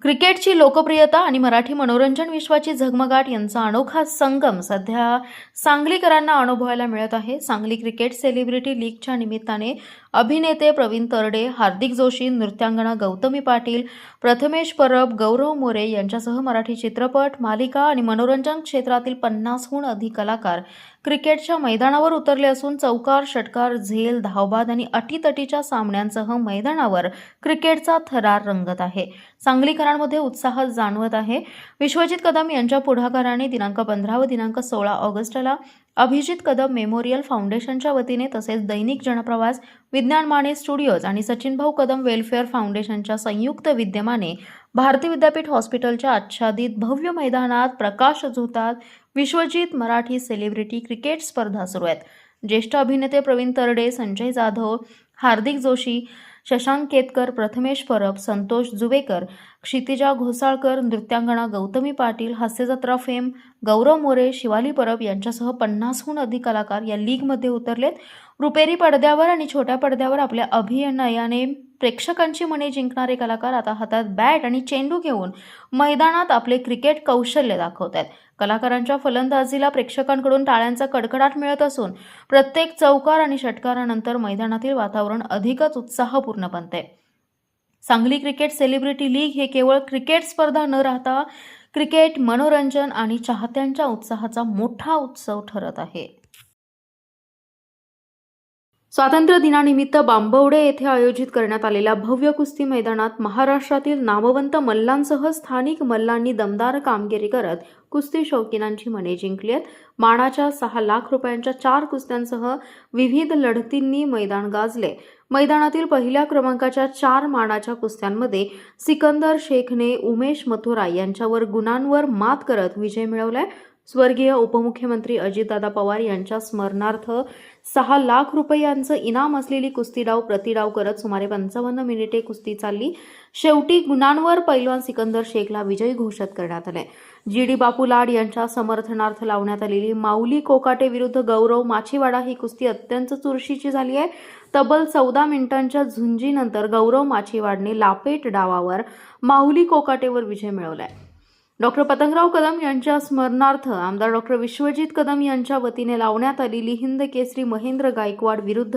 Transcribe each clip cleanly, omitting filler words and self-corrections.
क्रिकेटची लोकप्रियता आणि मराठी मनोरंजन विश्वाची झगमगाट यांचा अनोखा संगम सध्या सांगलीकरांना अनुभवायला मिळत आहे. सांगली क्रिकेट सेलिब्रिटी लीगच्या निमित्ताने अभिनेते प्रवीण तरडे, हार्दिक जोशी, नृत्यांगना गौतमी पाटील, प्रथमेश परब, गौरव मोरे यांच्यासह मराठी चित्रपट, मालिका आणि मनोरंजन क्षेत्रातील 50हून अधिक कलाकार क्रिकेटच्या मैदानावर उतरले असून चौकार, षटकार, झेल, धावबाद आणि अटीतटीच्या सामन्यांसह मैदानावर क्रिकेटचा थरार रंगत आहे. सांगलीकरांमध्ये उत्साह जाणवत आहे. विश्वजित कदम यांच्या पुढाकाराने दिनांक 15 व दिनांक 16 ऑगस्टला अभिजित कदम मेमोरियल फाउंडेशनच्या वतीने तसेच दैनिक जनप्रवास, विज्ञान माने स्टुडिओज आणि सचिनभाऊ कदम वेलफेअर फाउंडेशनच्या संयुक्त विद्यमाने भारती विद्यापीठ हॉस्पिटलच्या आच्छादित भव्य मैदानात प्रकाश झोतात विश्वजित मराठी सेलिब्रिटी क्रिकेट स्पर्धा सुरू आहेत. ज्येष्ठ अभिनेते प्रवीण तरडे, संजय जाधव, हार्दिक जोशी, शशांक केतकर, प्रथमेश परब, संतोष जुवेकर, क्षितिजा घोसाळकर, नृत्यांगना गौतमी पाटील, हास्यजत्रा फेम गौरव मोरे, शिवाली परब यांच्यासह 50हून अधिक कलाकार या लीगमध्ये उतरलेत. रुपेरी पडद्यावर आणि छोट्या पडद्यावर आपल्या अभिनयाने प्रेक्षकांची मने जिंकणारे कलाकार आता हातात बॅट आणि चेंडू घेऊन मैदानात आपले क्रिकेट कौशल्य दाखवत आहेत. कलाकारांच्या फलंदाजीला प्रेक्षकांकडून टाळ्यांचा कडकडाट मिळत असून प्रत्येक चौकार आणि षटकारानंतर मैदानातील वातावरण अधिकच उत्साहपूर्ण बनते. सांगली क्रिकेट सेलिब्रिटी लीग हे केवळ क्रिकेट स्पर्धा न राहता क्रिकेट, मनोरंजन आणि चाहत्यांच्या उत्साहाचा मोठा उत्सव ठरत आहे. स्वातंत्र्य दिनानिमित्त बांबवडे येथे आयोजित करण्यात आलेल्या भव्य कुस्ती मैदानात महाराष्ट्रातील नामवंत मल्लांसह स्थानिक मल्लांनी दमदार कामगिरी करत कुस्ती शौकीनांची मने जिंकली आहेत. मानाच्या 6 लाख रुपयांच्या 4 कुस्त्यांसह विविध लढतींनी मैदान गाजले. मैदानातील पहिल्या क्रमांकाच्या 4 मानाच्या कुस्त्यांमध्ये सिकंदर शेखने उमेश मथुरा यांच्यावर गुणांवर मात करत विजय मिळवलाय. स्वर्गीय उपमुख्यमंत्री अजितदादा पवार यांच्या स्मरणार्थ 6 लाख रुपयांचं इनाम असलेली कुस्तीडाव प्रतिडाव करत सुमारे 55 मिनिटे कुस्ती चालली. शेवटी गुणांवर पैलवान सिकंदर शेखला विजयी घोषित करण्यात आले. जी.डी. बापू लाड यांच्या समर्थनार्थ लावण्यात आलेली माऊली कोकाटे विरुद्ध गौरव माचीवाडा ही कुस्ती अत्यंत चुरशीची झाली आहे. तब्बल 14 मिनिटांच्या झुंजीनंतर गौरव माचीवाडने लापेट डावावर माऊली कोकाटेवर विजय मिळवलाय. डॉक्टर पतंगराव कदम यांच्या स्मरणार्थ आमदार डॉक्टर विश्वजित कदम यांच्या वतीने लावण्यात आलेली हिंद केसरी महेंद्र गायकवाड विरुद्ध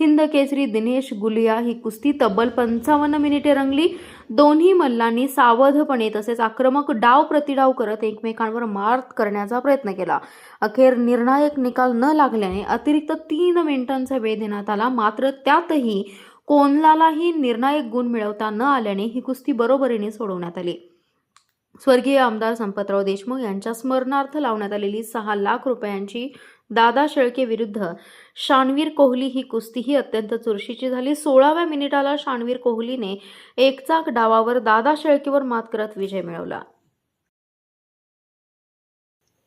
हिंद केसरी दिनेश गुलिया ही कुस्ती तब्बल 55 मिनिटे रंगली. दोन्ही मल्लांनी सावधपणे तसेच आक्रमक डाव प्रतिडाव करत एकमेकांवर मात करण्याचा प्रयत्न केला. अखेर निर्णायक निकाल न लागल्याने अतिरिक्त 3 मिनिटांचा वेळ देण्यात आला. मात्र त्यातही कोणालाही निर्णायक गुण मिळवता न आल्याने ही कुस्ती बरोबरीने सोडवण्यात आली. स्वर्गीय आमदार संपतराव देशमुख यांच्या स्मरणार्थ लावण्यात आलेली 6 लाख रुपयांची दादा शेळके विरुद्ध शानवीर कोहली ही कुस्तीही अत्यंत चुरशीची झाली. 16व्या मिनिटाला शानवीर कोहलीने एकचाक डावावर दादा शेळकेवर मात करत विजय मिळवला.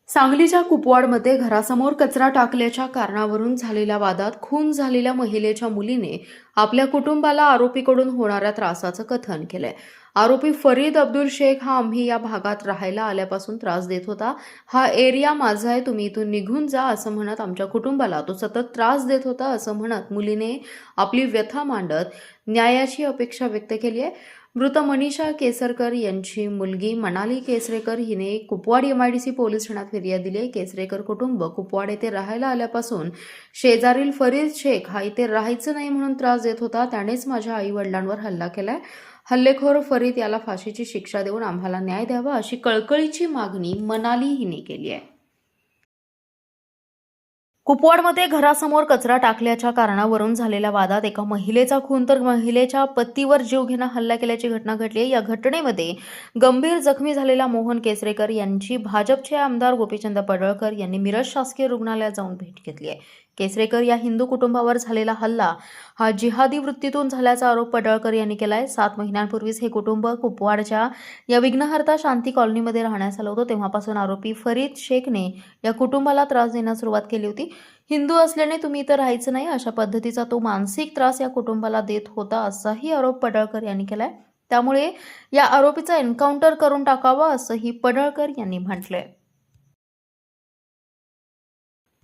सांगलीच्या कुपवाडमध्ये घरासमोर कचरा टाकल्याच्या कारणावरून झालेल्या वादात खून झालेल्या महिलेच्या मुलीने आपल्या कुटुंबाला आरोपीकडून होणाऱ्या त्रासाचं कथन केलंय. आरोपी फरीद अब्दुल शेख हा आम्ही या भागात राहायला आल्यापासून त्रास देत होता. हा एरिया माझा आहे, तुम्ही इथून निघून जा असं म्हणत आमच्या कुटुंबाला तो सतत त्रास देत होता असं म्हणत मुलीने आपली व्यथा मांडत न्यायाची अपेक्षा व्यक्त केली आहे. मृत मनीषा केसरकर यांची मुलगी मनाली केसरेकर हिने कुपवाड MIDC पोलीस ठाण्यात फिर्याद दिली. केसरेकर कुटुंब कुपवाड येथे राहायला आल्यापासून शेजारील फरीद शेख हा इथे राहायचं नाही म्हणून त्रास देत होता. त्यानेच माझ्या आई वडिलांवर हल्ला केलाय. हल्लेखोर फरीद याला फाशीची शिक्षा देऊन आम्हाला न्याय द्यावा अशी कळकळीची मागणी मनाली हिने केली आहे. कुपवाडमध्ये घरासमोर कचरा टाकल्याच्या कारणावरून झालेल्या वादात एका महिलेचा खून तर महिलेच्या पतीवर जीवघेणा हल्ला केल्याची घटना घडली आहे. या घटनेमध्ये गंभीर जखमी झालेला मोहन केसरेकर यांची भाजपचे आमदार गोपीचंद पडळकर यांनी मिरज शासकीय रुग्णालयात जाऊन भेट घेतली आहे. केसरेकर या हिंदू कुटुंबावर झालेला हल्ला हा जिहादी वृत्तीतून झाल्याचा आरोप पडळकर यांनी केलाय. 7 महिन्यांपूर्वीच हे कुटुंब कुपवाडच्या या विघ्नहर्ता शांती कॉलनीमध्ये राहण्यास आलं होतं. तेव्हापासून आरोपी फरीद शेखने या कुटुंबाला त्रास देण्यास सुरुवात केली होती. हिंदू असल्याने तुम्ही इथं राहायचं नाही अशा पद्धतीचा तो मानसिक त्रास या कुटुंबाला देत होता असाही आरोप पडळकर यांनी केलाय. त्यामुळे या आरोपीचा एन्काउंटर करून टाकावा असंही पडळकर यांनी म्हटलंय.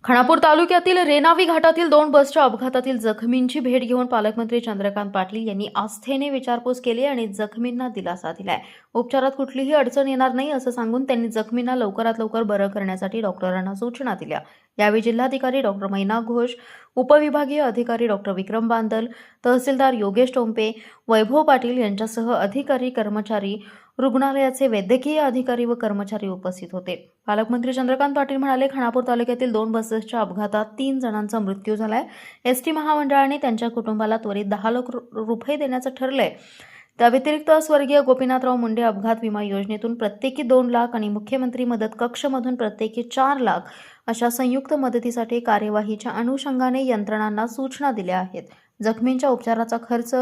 खानापूर तालुक्यातील रेणावी घाटातील 2 बसच्या अपघातातील जखमींची भेट घेऊन पालकमंत्री चंद्रकांत पाटील यांनी आस्थेने विचारपूस केली आणि जखमींना दिलासा दिलाय. उपचारात कुठलीही अडचण येणार नाही असं सांगून त्यांनी जखमींना लवकरात लवकर बरं करण्यासाठी डॉक्टरांना सूचना दिल्या. यावेळी जिल्हाधिकारी डॉक्टर मैना घोष, उपविभागीय अधिकारी डॉक्टर विक्रम बांदल, तहसीलदार योगेश टोंपे, वैभव पाटील यांच्यासह अधिकारी, कर्मचारी, रुग्णालयाचे वैद्यकीय अधिकारी व कर्मचारी उपस्थित होते. पालकमंत्री चंद्रकांत पाटील म्हणाले, खानापूर तालुक्यातील 2 बसेसच्या अपघातात 3 जणांचा मृत्यू झालाय. एसटी महामंडळाने त्यांच्या कुटुंबाला त्वरित 10 लाख रुपये देण्याचं ठरलंय. त्या व्यतिरिक्त स्वर्गीय गोपीनाथराव मुंडे अपघात विमा योजनेतून प्रत्येकी 2 लाख आणि मुख्यमंत्री मदत कक्षमधून प्रत्येकी 4 लाख अशा संयुक्त मदतीसाठी कार्यवाहीच्या अनुषंगाने यंत्रणांना सूचना दिल्या आहेत. जखमींच्या उपचाराचा खर्च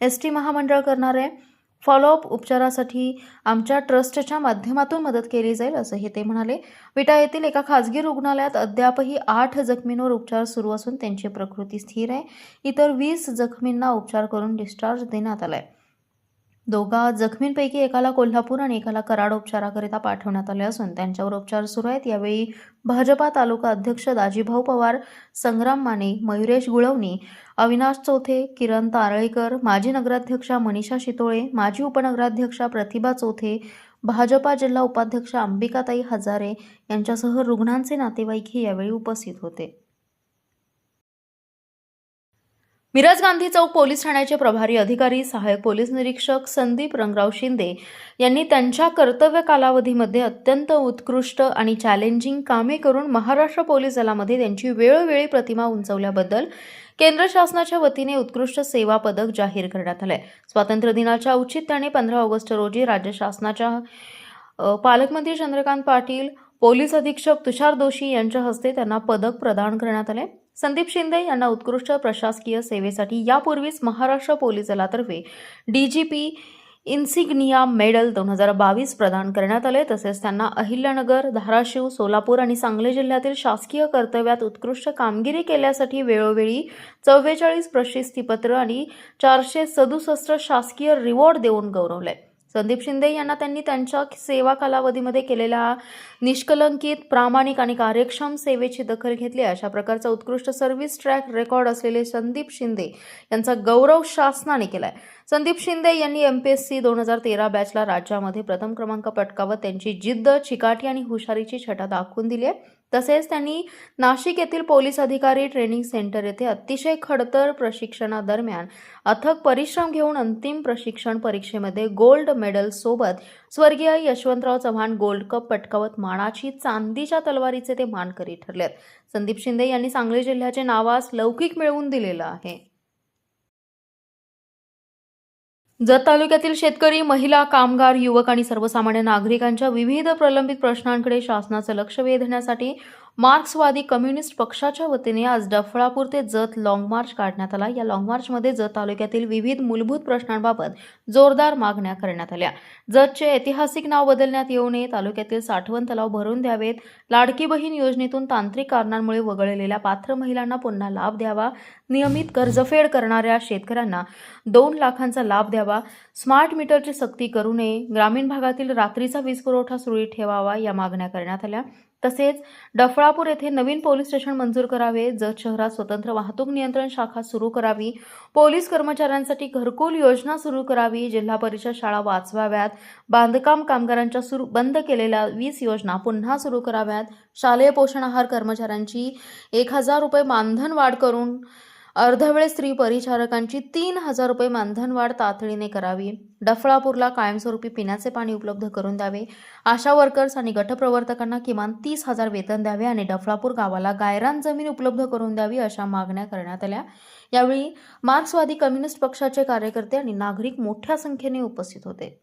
एसटी महामंडळ करणार आहे. फॉलोअप उपचारासाठी आमच्या ट्रस्टच्या माध्यमातून मदत केली जाईल असंही ते म्हणाले. विटा येथील एका खासगी रुग्णालयात अद्यापही 8 जखमींवर उपचार सुरू असून त्यांची प्रकृती स्थिर आहे. इतर 20 जखमींना उपचार करून डिस्चार्ज देण्यात आलाय. 2 जखमींपैकी एकाला कोल्हापूर आणि एकाला कराड उपचाराकरिता पाठवण्यात आले असून त्यांच्यावर उपचार सुरू आहेत. यावेळी भाजपा तालुका अध्यक्ष दाजीभाऊ पवार, संग्राम माने, मयुरेश गुळवणी, अविनाश चौथे, किरण तारळेकर, माजी नगराध्यक्षा मनीषा शितोळे, माजी उपनगराध्यक्षा प्रतिभा चौथे, भाजपा जिल्हा उपाध्यक्ष अंबिकाताई हजारे यांच्यासह रुग्णांचे नातेवाईकही यावेळी उपस्थित होते. मिरज गांधी चौक पोलीस ठाण्याचे प्रभारी अधिकारी सहाय्यक पोलीस निरीक्षक संदीप रंगराव शिंदे यांनी त्यांच्या कर्तव्य कालावधीमध्ये अत्यंत उत्कृष्ट आणि चॅलेंजिंग कामे करून महाराष्ट्र पोलीस दलामध्ये त्यांची वेळोवेळी प्रतिमा उंचावल्याबद्दल केंद्र शासनाच्या वतीने उत्कृष्ट सेवा पदक जाहीर करण्यात आले. स्वातंत्र्य दिनाच्या औचित्याने 15 ऑगस्ट रोजी राज्य शासनाच्या पालकमंत्री चंद्रकांत पाटील, पोलीस अधीक्षक तुषार दोशी यांच्या हस्ते त्यांना पदक प्रदान करण्यात आले. संदीप शिंदे यांना उत्कृष्ट प्रशासकीय सेवेसाठी यापूर्वीच महाराष्ट्र पोलीस दलातर्फे डीजीपी इन्सिग्निया मेडल 2022 प्रदान करण्यात आले. तसेच त्यांना अहिल्यानगर, धाराशिव, सोलापूर आणि सांगली जिल्ह्यातील शासकीय कर्तव्यात उत्कृष्ट कामगिरी केल्यासाठी वेळोवेळी 44 प्रशस्तीपत्र आणि 467 शासकीय रिवॉर्ड देऊन गौरवले. संदीप शिंदे यांना त्यांनी त्यांच्या सेवा कालावधीमध्ये केलेल्या निष्कलंकित, प्रामाणिक आणि कार्यक्षम सेवेची दखल घेतली. अशा प्रकारचा उत्कृष्ट सर्व्हिस ट्रॅक रेकॉर्ड असलेले संदीप शिंदे यांचा गौरव शासनाने केलाय. संदीप शिंदे यांनी MPSC 2013 बॅचला राज्यामध्ये प्रथम क्रमांक पटकावत त्यांची जिद्द, चिकाटी आणि हुशारीची छटा दाखवून दिली आहे. तसेच त्यांनी नाशिक येथील पोलीस अधिकारी ट्रेनिंग सेंटर येथे अतिशय खडतर प्रशिक्षणादरम्यान अथक परिश्रम घेऊन अंतिम प्रशिक्षण परीक्षेमध्ये गोल्ड मेडल सोबत स्वर्गीय यशवंतराव चव्हाण गोल्ड कप पटकावत मानाची चांदीच्या तलवारीचे ते मानकरी ठरलेत. संदीप शिंदे यांनी सांगली जिल्ह्याचे नावास लौकिक मिळवून दिलेलं आहे. जत तालुक्यातील शेतकरी, महिला, कामगार, युवक आणि सर्वसामान्य नागरिकांच्या विविध प्रलंबित प्रश्नांकडे शासनाचं लक्ष वेधण्यासाठी मार्क्सवादी कम्युनिस्ट पक्षाच्या वतीने आज डफळापूर ते जत लाँग मार्च काढण्यात आला. या लाँग मार्चमध्ये जत तालुक्यातील विविध मूलभूत प्रश्नांबाबत जोरदार मागण्या करण्यात आल्या. जतचे ऐतिहासिक नाव बदलण्यात येऊ नये, तालुक्यातील साठवण तलाव भरून द्यावेत, लाडकी बहीण योजनेतून तांत्रिक कारणांमुळे वगळलेल्या पात्र महिलांना पुन्हा लाभ द्यावा, नियमित कर्जफेड करणाऱ्या शेतकऱ्यांना 2 लाखांचा लाभ द्यावा, स्मार्ट मीटरची सक्ती करू नये, ग्रामीण भागातील रात्रीचा वीज पुरवठा सुरळीत ठेवावा या मागण्या करण्यात आल्या. तसेच डफळापूर येथे नवीन पोलीस स्टेशन मंजूर करावे, जत शहरात स्वतंत्र वाहतूक नियंत्रण शाखा सुरू करावी, पोलीस कर्मचाऱ्यांसाठी घरकुल योजना सुरू करावी, जिल्हा परिषद शाळा वाचवाव्यात, बांधकाम कामगारांच्या बंद केलेल्या 20 योजना पुन्हा सुरू कराव्यात, शालेय पोषण आहार कर्मचाऱ्यांची 1000 रुपये मानधन वाढ करून अर्धवेळ स्त्री परिचारकांची 3000 रुपये मानधनवाढ तातडीने करावी, डफळापूरला कायमस्वरूपी पिण्याचे पाणी उपलब्ध करून द्यावे, आशा वर्कर्स आणि गटप्रवर्तकांना किमान 30,000 वेतन द्यावे आणि डफळापूर गावाला गायरान जमीन उपलब्ध करून द्यावी अशा मागण्या करण्यात आल्या. यावेळी मार्क्सवादी कम्युनिस्ट पक्षाचे कार्यकर्ते आणि नागरिक मोठ्या संख्येने उपस्थित होते.